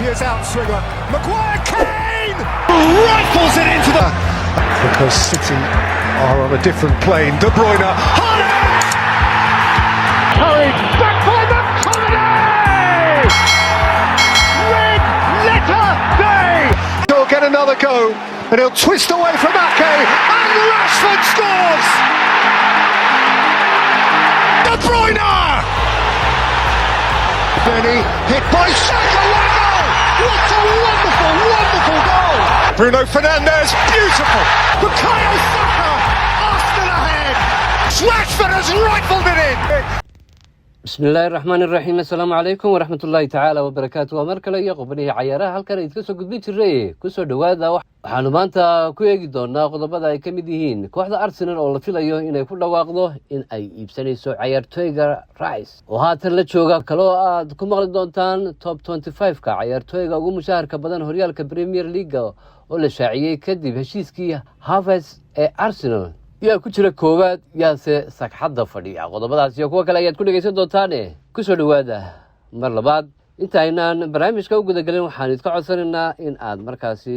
Here's outswinger. Maguire, Kane! Rifles it into the... Because City are on a different plane. De Bruyne, Haaland! Curry, back by McTominay! Red letter day! He'll get another go, and he'll twist away from Ake, and Rashford scores! De Bruyne! Benny, hit by Saka, what a goal! What a wonderful, wonderful goal! Bruno Fernandes, beautiful! Bukayo Saka, Arsenal ahead! Rashford has rifled it in! بسم الله الرحمن الرحيم السلام عليكم ورحمة الله تعالى وبركاته ومركل يقبني عيارها هل كان يتكسو قدبيت الرئي كسو دوادا waxaanu maanta ku eegi doonaa qodobada ay ka mid yihiin kooxda Arsenal oo la filayo inay ku dhawaaqdo in ay iibsanayso ciyaartoyga Rice oo haatan la jooga kaloo aad ku maqli doontaan top 25ka ciyaartoyga ugu mushaharka badan horyaalka Premier League oo la shaaciyay kadib heshiiskii Havertz ee Arsenal yaa ku jira koowaad yaase sagxadda fadhiya qodobadaas iyo kuwa kale ayaad ku dhageysan doontaan ku soo dhawaada mar labaad intaynaan barnaamijka u guda galin waxaan idinka codsanaynaa in aad markaasi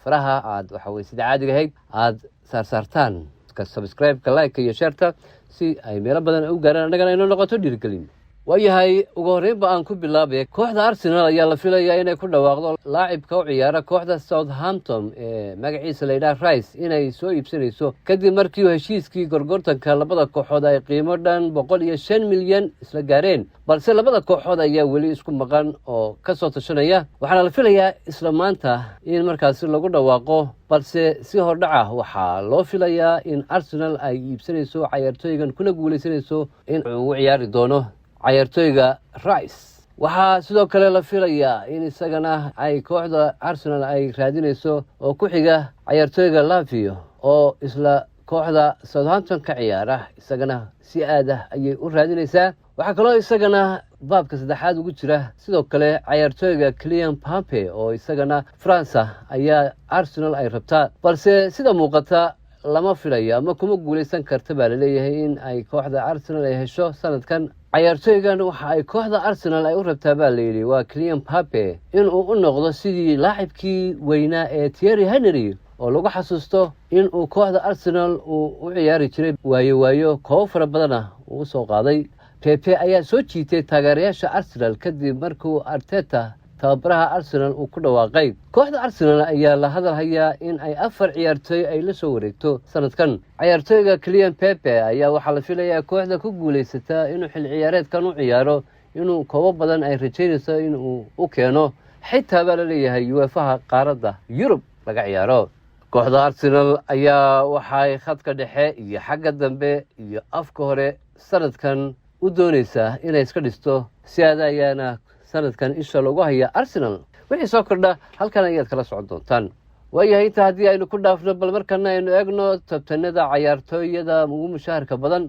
faraha aad waxa weeye sida caadiga ahayd aad saartaan ka subscribe-ka like iyo share-ta si ay meelo badan u gaaraan annagana inoo noqoto dhiirigelin waayahay ugu horreynba aan ku bilaabay kooxda Arsenal ayaa la filayaa inay ku dhawaaqdo laacibka u ciyaara kooxda Southampton ee magaciisa la yiraahdo Rice inay soo iibsanayso kadib markii heshiiskii gorgortanka labada kooxood ay qiimo dhan 105 milyan isla gaareen balse labada kooxood ayaa weli isku maqan oo ka soo tashanaya waxaana la filayaa isla maanta in markaasi lagu dhawaaqo balse si hordhaca waxaa loo filayaa in Arsenal ay iibsanayso ciyaartoygan kuna guuleysanayso in uu ciyaari doono ciyaartoyga Rice waxaa sidoo kale la filayaa in isagana ay kooxda Arsenal ay raadinayso oo ku xiga ciyaartoyga Lavio oo isla kooxda Southampton ka ciyaara isagana si aad ah ayay u raadinaysaa waxaa kaloo isagana baabka saddexaad ugu jira sidoo kale ciyaartoyga Kylian Mbappe oo isagana France ayaa Arsenal ay rabtaa balse sida muuqata lama filayo ama kuma guuleysan karta baa la leeyahay in ay kooxda Arsenal ay hesho sanadkan ciyaartoygan waxa ay kooxda Arsenal ay u rabtaa baa la yiri waa Kylian Mbappe in uu u noqdo sidii laacibkii weynaa ee Thierry Henry oo lagu xasuusto in uu kooxda Arsenal uu u ciyaari jiray waayo koox fara badan uu soo qaaday Pepe ayaa soo jiitay taageerayaasha Arsenal kadib markii Arteta tababaraha Arsenal uu ku dhawaaqay kooxda Arsenal ayaa la hadalhayaa in ay 4 ciyaartoy ay la soo wareegto sanadkan ciyaartoyga Kylian Mbappe ayaa waxa la filayaa kooxda ku guuleysata inuu xil ciyaareedkan u ciyaaro inuu koob badan ay rajeynayso inuu u keeno xitaa baa la leeyahay UEFA qaaradda Yurub laga ciyaaro kooxda Arsenal ayaa waxay khadka dhexe iyo xagga dambe iyo afka hore sanadkan u doonaysaa inay iska dhisto si ayaana sanadkan insha Allah ugu haya Arsenal wixii soo kordha halkan ayaad kala socon doontaan waayahay inta haddii aynu ku dhaafno bal markana aynu eegno tabtanada ciyaartooyada ugu mushaharka badan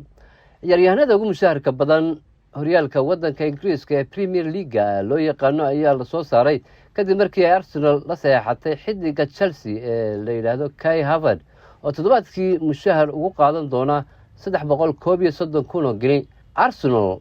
ciyaaryahanada ugu mushaharka badan horyaalka waddanka Ingiriiska ee Premier League loo yaqaano ayaa la soo saaray kadib markii ay Arsenal la saxeexatay xidiga Chelsea ee la yiraahdo Kai Havertz oo toddobaadkii mushahar ugu qaadan doona 331 kun oo gini Arsenal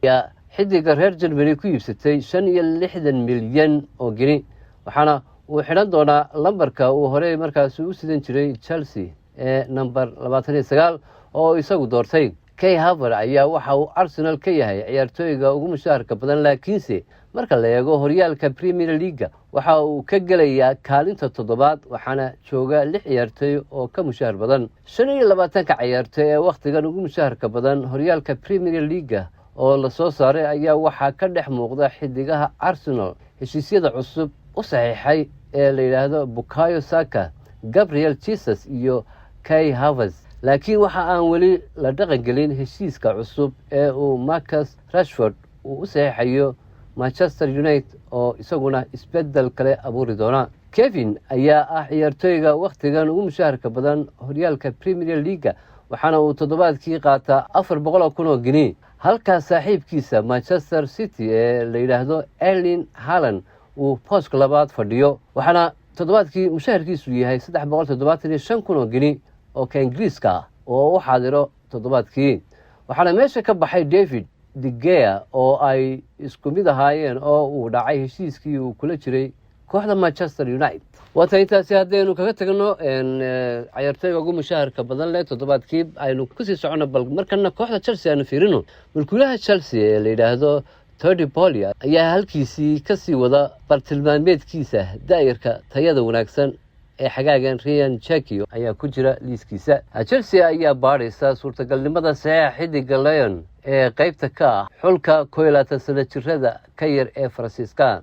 xidiga reer Germany ku iibsatay 65 milyan oo gini waxaana uu xidhan doonaa lambarka uu hore markaas u sidan jiray Chelsea ee number 29 oo isagu doortay Kai Havertz ayaa waxa uu Arsenal ka yahay ciyaartoyga ugu mushaharka badan laakiinse marka la eego horyaalka Premier League waxa uu ka galayaa kaalinta toddobaad waxaana jooga 6 ciyaartoy oo ka mushahar badan 25 ka ciyaartoy ee waqtigan ugu mushaharka badan horyaalka Premier League oo la soo saaray ayaa waxa ka dhex muuqda xidigaha Arsenal heshiisyada cusub u saxiixay ee la yiraahdo Bukayo Saka, Gabriel Jesus iyo Kai Havertz laakiin waxa aan weli la dhaqan gelin heshiiska cusub ee uu Marcus Rashford uu u saxiixayo Manchester United oo isaguna isbedel kale abuuri doona Kevin ayaa ah ciyaartoyga waqtigan ugu mushaharka badan horyaalka Premier League waxaana uu toddobaadkii qaataa 400 kun oo gini halka saaxiibkiisa Manchester City ee la yiraahdo Erling Haaland uu post labaad fadhiyo waxaana toddobaadkii mushaharkiisu yahay 375 kun oo gini oo ka Ingiriiska oo u xaadiro toddobaadkii waxaana meesha ka baxay David De Gea oo ay isku mid ahaayeen oo uu dhacay heshiiskii uu kula jiray kooxda Manchester United. Waata intaasi haddaynu kaga tagno ciyaartooyga ugu mushaharka badan leh toddobaadkii aynu kusii socono bal markana kooxda Chelsea aanu fiirino. Mulkiilaha Chelsea ee la yiraahdo Todd Boehly ayaa halkiisii ka sii wada bartilmaameedkiisa daayirka tayada wanaagsan ee xagaagan Ryan Cherki ayaa ku jira liiskiisa. Chelsea ayaa baaraysa suurtagalnimada saxiixa xidiga Lyon ee qaybta ka ah xulka 21 sano jirada ka yar ee Faransiiska.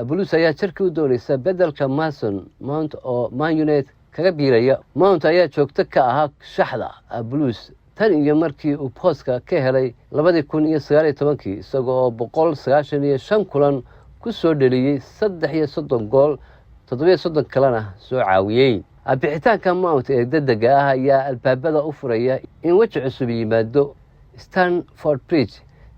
Blues ayaa Cherki u doonaysa bedelka Mason Mount oo Man United kaga biiraya. Mount ayaa joogto ka ahaa shaxda Blues tan iyo markii uu Poska ka helay 2019 isagoo 195 kulan ku soo dhaliyay 33 gool 37 kalena soo caawiyay. Bixitaanka Mount ee degdega ah ayaa albaabada u furaya in waji cusub yimaado Stamford Bridge.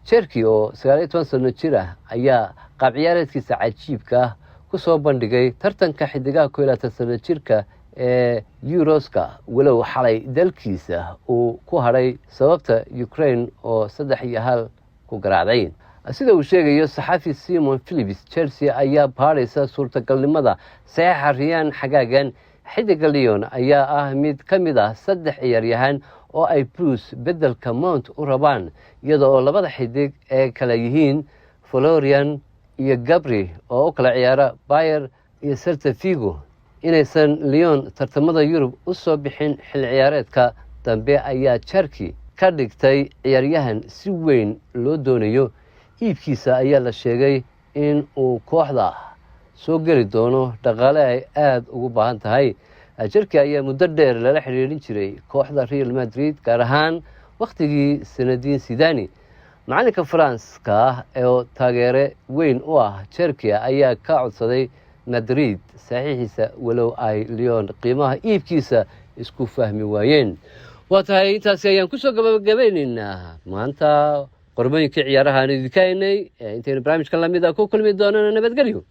Cherki oo 19 sano jir ah ayaa qaab ciyaareedkiisa cajiibka ah ku soo bandhigay tartanka xidigaha 21 sano jirka ee Euroska walow xalay dalkiisa uu ku haray sababta Ukraine oo 3-1 ku garaacday. sida uu sheegayo saxafi Simon Phillips, Chelsea ayaa baaraysa suurtagalnimada saxiixa Ryan xagaagan. Xidiga Lyon ayaa ah mid ka mid ah 3 ciyaaryahan oo ay Blues bedelka Mount u rabaan iyadoo labada xidig ee kala yihiin Florian iyo Gabri oo kala ciyaara Bayer iyo Celta Vigo inaysan Lyon tartamada Yurub u soo bixin xil ciyaareedka dambe ayaa Cherki ka dhigtay ciyaaryahan si weyn loo doonayo. Iibkiisa ayaa la sheegay in uu kooxda soo geli doono dhaqaale ay aad ugu baahan tahay. Cherki ayaa muddo dheer lala xiriirin jiray kooxda Real Madrid gaar ahaan waqtigii Zinedine Zidane. Macalinka Faranska oo taageere weyn u ah Cherki ayaa ka codsaday Madrid saxiixiisa walow ay Lyon qiimaha iibkiisa isku fahmi waayeen. waa tahay intaasi ayaan ku soo gabagabaynaynaa maanta qormooyinkii ciyaaraha aan idinka haynay intaynu barnaamijka lamid ah ku kulmi doonana nabadgelyo.